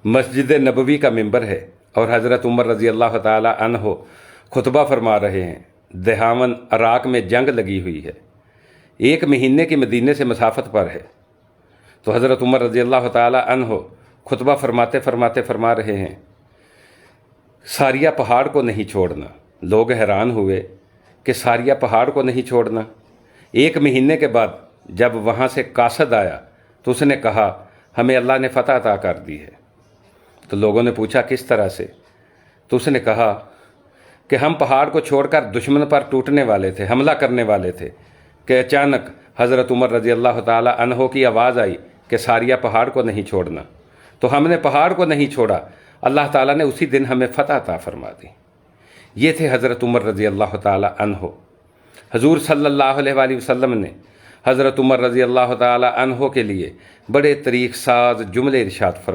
मस्जिद नबवी का मिंबर है और हज़रत उमर रज़ी अल्लाह ताला अन्हो खुतबा फरमा रहे हैं। दहामन इराक़ में जंग लगी हुई है, 1 महीने की मदीने से मसाफत पर है। तो हज़रत उमर रज़ी अल्लाह ताला अन्हो खुतबा फरमाते फरमाते फरमा रहे हैं, सारिया पहाड़ को नहीं छोड़ना। लोग हैरान हुए कि सारिया पहाड़ को नहीं छोड़ना। 1 महीने के बाद जब वहाँ से कासद आया तो उसने कहा, हमें अल्लाह ने फ़तह अता कर दी है। तो लोगों ने पूछा किस तरह से? तो उसने कहा कि हम पहाड़ को छोड़कर दुश्मन पर टूटने वाले थे, हमला करने वाले थे कि अचानक हज़रत उमर रज़ी अल्लाह ताला अन्हो की आवाज़ आई कि सारिया पहाड़ को नहीं छोड़ना। तो हमने पहाड़ को नहीं छोड़ा, अल्लाह ताला ने उसी दिन हमें फ़तह अता फरमा दी। ये थे हज़रत उमर रज़ी अल्लाह ताला अन्हो। हजूर सल्लल्लाहु अलैहि वसल्लम ने हज़रत उमर रज़ी अल्लाह ताला अन्हो के लिए बड़े तरीक़ साज जुमले इरशाद फरमाए।